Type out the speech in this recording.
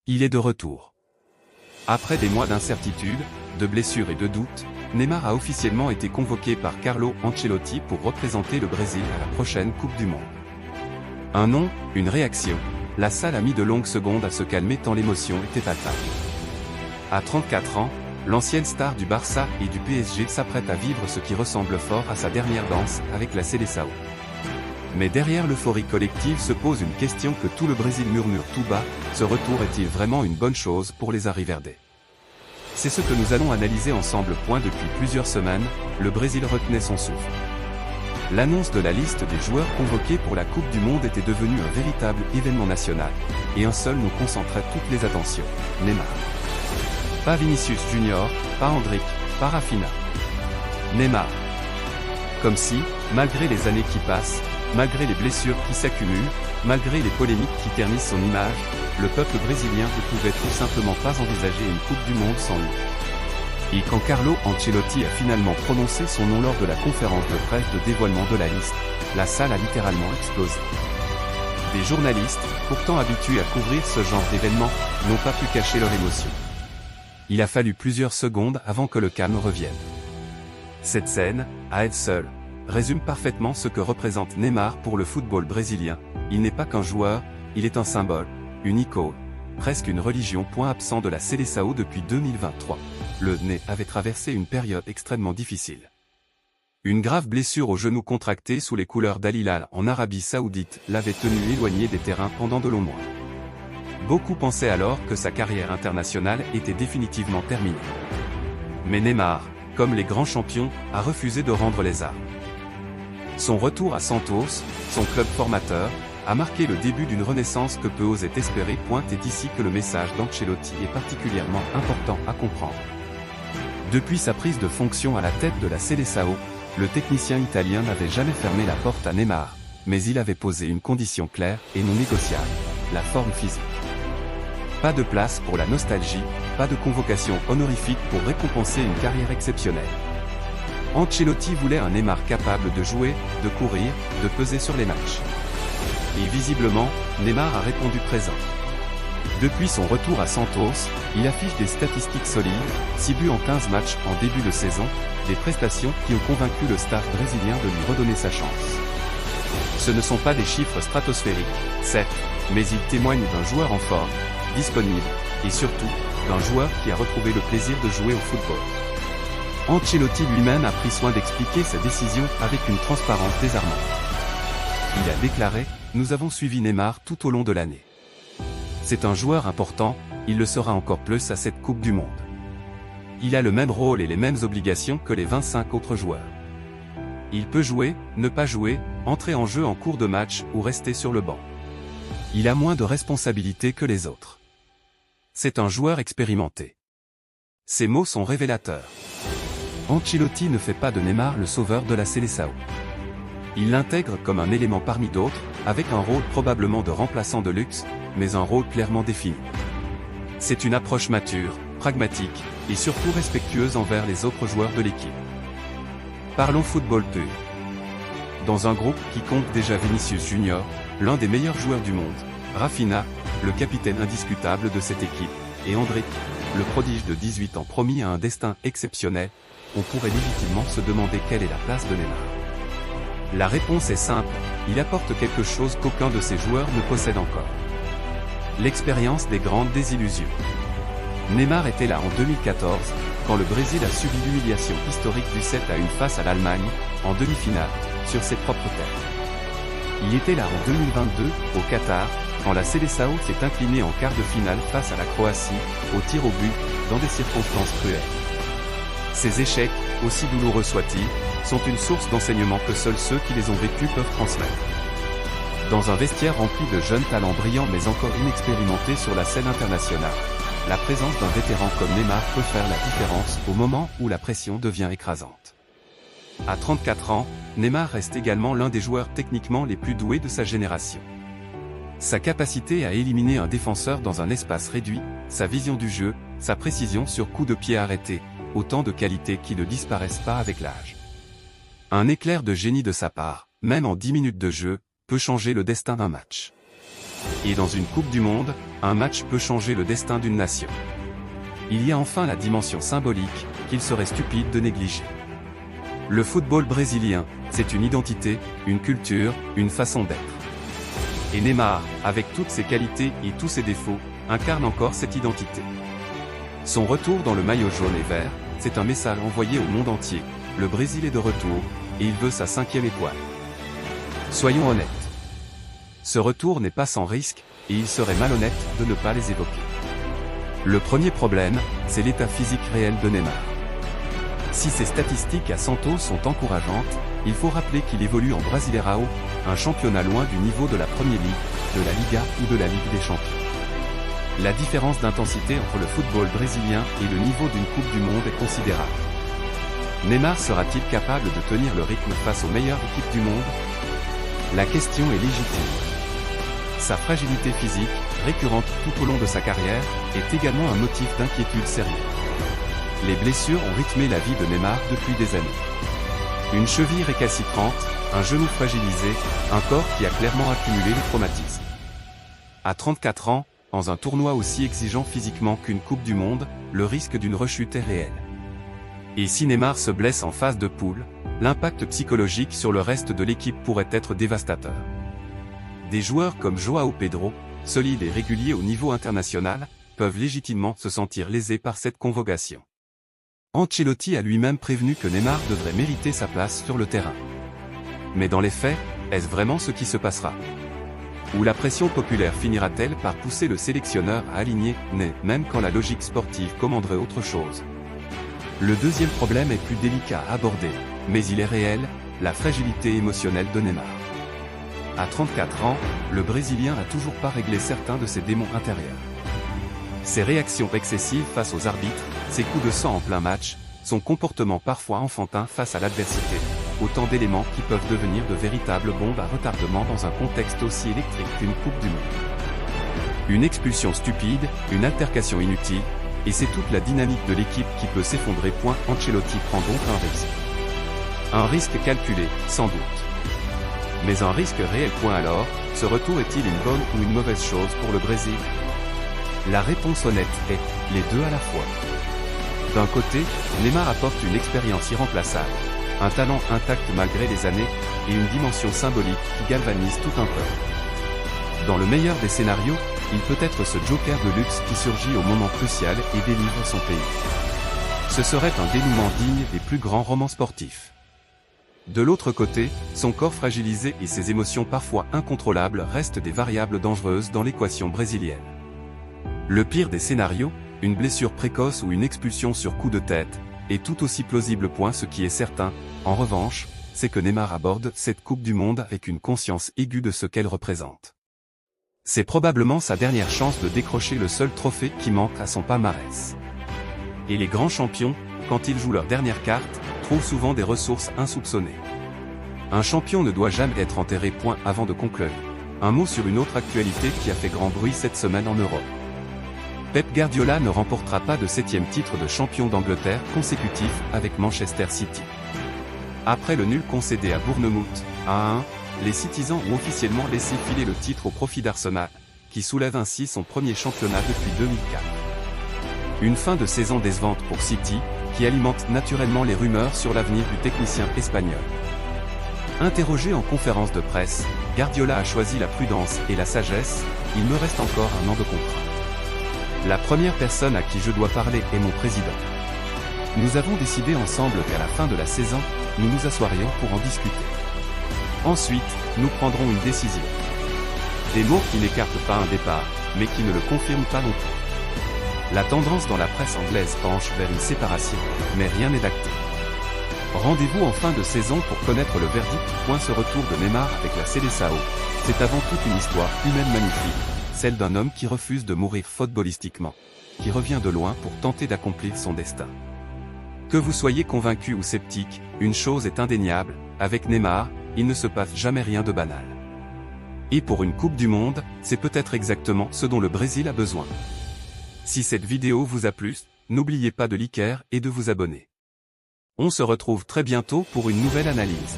Il est de retour. Après des mois d'incertitude, de blessures et de doutes, Neymar a officiellement été convoqué par Carlo Ancelotti pour représenter le Brésil à la prochaine Coupe du Monde. Un nom, une réaction. La salle a mis de longues secondes à se calmer tant l'émotion était palpable. À 34 ans, l'ancienne star du Barça et du PSG s'apprête à vivre ce qui ressemble fort à sa dernière danse avec la Seleção. Mais derrière l'euphorie collective se pose une question que tout le Brésil murmure tout bas, ce retour est-il vraiment une bonne chose pour les Arriverde? C'est ce que nous allons analyser ensemble. Depuis plusieurs semaines, le Brésil retenait son souffle. L'annonce de la liste des joueurs convoqués pour la Coupe du Monde était devenue un véritable événement national, et un seul nous concentrait toutes les attentions, Neymar. Pas Vinicius Junior, pas Endrick, pas Rafinha. Neymar. Comme si, malgré les années qui passent, malgré les blessures qui s'accumulent, malgré les polémiques qui ternissent son image, le peuple brésilien ne pouvait tout simplement pas envisager une Coupe du Monde sans lui. Et quand Carlo Ancelotti a finalement prononcé son nom lors de la conférence de presse de dévoilement de la liste, la salle a littéralement explosé. Des journalistes, pourtant habitués à couvrir ce genre d'événements, n'ont pas pu cacher leur émotion. Il a fallu plusieurs secondes avant que le calme revienne. Cette scène, à elle seule, résume parfaitement ce que représente Neymar pour le football brésilien. Il n'est pas qu'un joueur, il est un symbole, une icône, presque une religion. Absent de la Seleção depuis 2023, le Né avait traversé une période extrêmement difficile. Une grave blessure au genou contractée sous les couleurs d'Al Hilal en Arabie Saoudite l'avait tenu éloigné des terrains pendant de longs mois. Beaucoup pensaient alors que sa carrière internationale était définitivement terminée. Mais Neymar, comme les grands champions, a refusé de rendre les armes. Son retour à Santos, son club formateur, a marqué le début d'une renaissance que peu osaient espérer. C'est ici que le message d'Ancelotti est particulièrement important à comprendre. Depuis sa prise de fonction à la tête de la Seleção, le technicien italien n'avait jamais fermé la porte à Neymar, mais il avait posé une condition claire et non négociable, la forme physique. Pas de place pour la nostalgie, pas de convocation honorifique pour récompenser une carrière exceptionnelle. Ancelotti voulait un Neymar capable de jouer, de courir, de peser sur les matchs. Et visiblement, Neymar a répondu présent. Depuis son retour à Santos, il affiche des statistiques solides, 6 buts en 15 matchs en début de saison, des prestations qui ont convaincu le staff brésilien de lui redonner sa chance. Ce ne sont pas des chiffres stratosphériques, certes, mais ils témoignent d'un joueur en forme, disponible, et surtout, d'un joueur qui a retrouvé le plaisir de jouer au football. Ancelotti lui-même a pris soin d'expliquer sa décision avec une transparence désarmante. Il a déclaré: « Nous avons suivi Neymar tout au long de l'année. C'est un joueur important, il le sera encore plus à cette Coupe du Monde. Il a le même rôle et les mêmes obligations que les 25 autres joueurs. Il peut jouer, ne pas jouer, entrer en jeu en cours de match ou rester sur le banc. Il a moins de responsabilités que les autres. C'est un joueur expérimenté. » Ces mots sont révélateurs. Ancelotti ne fait pas de Neymar le sauveur de la Seleção. Il l'intègre comme un élément parmi d'autres, avec un rôle probablement de remplaçant de luxe, mais un rôle clairement défini. C'est une approche mature, pragmatique, et surtout respectueuse envers les autres joueurs de l'équipe. Parlons football pur. Dans un groupe qui compte déjà Vinicius Junior, l'un des meilleurs joueurs du monde, Rafinha, le capitaine indiscutable de cette équipe, et Endrick, le prodige de 18 ans promis à un destin exceptionnel, on pourrait légitimement se demander quelle est la place de Neymar. La réponse est simple, il apporte quelque chose qu'aucun de ces joueurs ne possède encore. L'expérience des grandes désillusions. Neymar était là en 2014, quand le Brésil a subi l'humiliation historique du 7-1 face à l'Allemagne, en demi-finale, sur ses propres terres. Il était là en 2022, au Qatar, quand la Seleção s'est inclinée en quart de finale face à la Croatie, au tir au but, dans des circonstances cruelles. Ces échecs, aussi douloureux soient-ils, sont une source d'enseignement que seuls ceux qui les ont vécus peuvent transmettre. Dans un vestiaire rempli de jeunes talents brillants mais encore inexpérimentés sur la scène internationale, la présence d'un vétéran comme Neymar peut faire la différence au moment où la pression devient écrasante. À 34 ans, Neymar reste également l'un des joueurs techniquement les plus doués de sa génération. Sa capacité à éliminer un défenseur dans un espace réduit, sa vision du jeu, sa précision sur coup de pied arrêté, autant de qualités qui ne disparaissent pas avec l'âge. Un éclair de génie de sa part, même en 10 minutes de jeu, peut changer le destin d'un match. Et dans une Coupe du Monde, un match peut changer le destin d'une nation. Il y a enfin la dimension symbolique, qu'il serait stupide de négliger. Le football brésilien, c'est une identité, une culture, une façon d'être. Et Neymar, avec toutes ses qualités et tous ses défauts, incarne encore cette identité. Son retour dans le maillot jaune et vert, c'est un message envoyé au monde entier. Le Brésil est de retour, et il veut sa 5e étoile. Soyons honnêtes. Ce retour n'est pas sans risque, et il serait malhonnête de ne pas les évoquer. Le premier problème, c'est l'état physique réel de Neymar. Si ses statistiques à Santos sont encourageantes, il faut rappeler qu'il évolue en Brasileirão, un championnat loin du niveau de la Premier League, de la Liga ou de la Ligue des Champions. La différence d'intensité entre le football brésilien et le niveau d'une Coupe du Monde est considérable. Neymar sera-t-il capable de tenir le rythme face aux meilleures équipes du monde? La question est légitime. Sa fragilité physique, récurrente tout au long de sa carrière, est également un motif d'inquiétude sérieux. Les blessures ont rythmé la vie de Neymar depuis des années. Une cheville récalcitrante, un genou fragilisé, un corps qui a clairement accumulé les traumatismes. À 34 ans, dans un tournoi aussi exigeant physiquement qu'une Coupe du Monde, le risque d'une rechute est réel. Et si Neymar se blesse en phase de poule, l'impact psychologique sur le reste de l'équipe pourrait être dévastateur. Des joueurs comme João Pedro, solides et réguliers au niveau international, peuvent légitimement se sentir lésés par cette convocation. Ancelotti a lui-même prévenu que Neymar devrait mériter sa place sur le terrain. Mais dans les faits, est-ce vraiment ce qui se passera? Ou la pression populaire finira-t-elle par pousser le sélectionneur à aligner Ney, même quand la logique sportive commanderait autre chose? Le deuxième problème est plus délicat à aborder, mais il est réel, la fragilité émotionnelle de Neymar. À 34 ans, le Brésilien n'a toujours pas réglé certains de ses démons intérieurs. Ses réactions excessives face aux arbitres, ses coups de sang en plein match, son comportement parfois enfantin face à l'adversité, autant d'éléments qui peuvent devenir de véritables bombes à retardement dans un contexte aussi électrique qu'une Coupe du Monde. Une expulsion stupide, une altercation inutile, et c'est toute la dynamique de l'équipe qui peut s'effondrer. Ancelotti prend donc un risque. Un risque calculé, sans doute. Mais un risque réel. Alors, ce retour est-il une bonne ou une mauvaise chose pour le Brésil? La réponse honnête est les deux à la fois. D'un côté, Neymar apporte une expérience irremplaçable, un talent intact malgré les années, et une dimension symbolique qui galvanise tout un peuple. Dans le meilleur des scénarios, il peut être ce joker de luxe qui surgit au moment crucial et délivre son pays. Ce serait un dénouement digne des plus grands romans sportifs. De l'autre côté, son corps fragilisé et ses émotions parfois incontrôlables restent des variables dangereuses dans l'équation brésilienne. Le pire des scénarios, une blessure précoce ou une expulsion sur coup de tête, est tout aussi plausible. Ce qui est certain, en revanche, c'est que Neymar aborde cette Coupe du Monde avec une conscience aiguë de ce qu'elle représente. C'est probablement sa dernière chance de décrocher le seul trophée qui manque à son palmarès. Et les grands champions, quand ils jouent leur dernière carte, trouvent souvent des ressources insoupçonnées. Un champion ne doit jamais être enterré. Avant de conclure, un mot sur une autre actualité qui a fait grand bruit cette semaine en Europe. Pep Guardiola ne remportera pas de 7e titre de champion d'Angleterre consécutif avec Manchester City. Après le nul concédé à Bournemouth, 1-1, les Citizens ont officiellement laissé filer le titre au profit d'Arsenal, qui soulève ainsi son premier championnat depuis 2004. Une fin de saison décevante pour City, qui alimente naturellement les rumeurs sur l'avenir du technicien espagnol. Interrogé en conférence de presse, Guardiola a choisi la prudence et la sagesse. Il me reste encore un an de contrat. La première personne à qui je dois parler est mon président. Nous avons décidé ensemble qu'à la fin de la saison, nous nous assoirions pour en discuter. Ensuite, nous prendrons une décision. Des mots qui n'écartent pas un départ, mais qui ne le confirment pas non plus. La tendance dans la presse anglaise penche vers une séparation, mais rien n'est acté. Rendez-vous en fin de saison pour connaître le verdict. Ce retour de Neymar avec la Seleção, c'est avant tout une histoire humaine magnifique, celle d'un homme qui refuse de mourir footballistiquement, qui revient de loin pour tenter d'accomplir son destin. Que vous soyez convaincu ou sceptique, une chose est indéniable, avec Neymar, il ne se passe jamais rien de banal. Et pour une Coupe du Monde, c'est peut-être exactement ce dont le Brésil a besoin. Si cette vidéo vous a plu, n'oubliez pas de liker et de vous abonner. On se retrouve très bientôt pour une nouvelle analyse.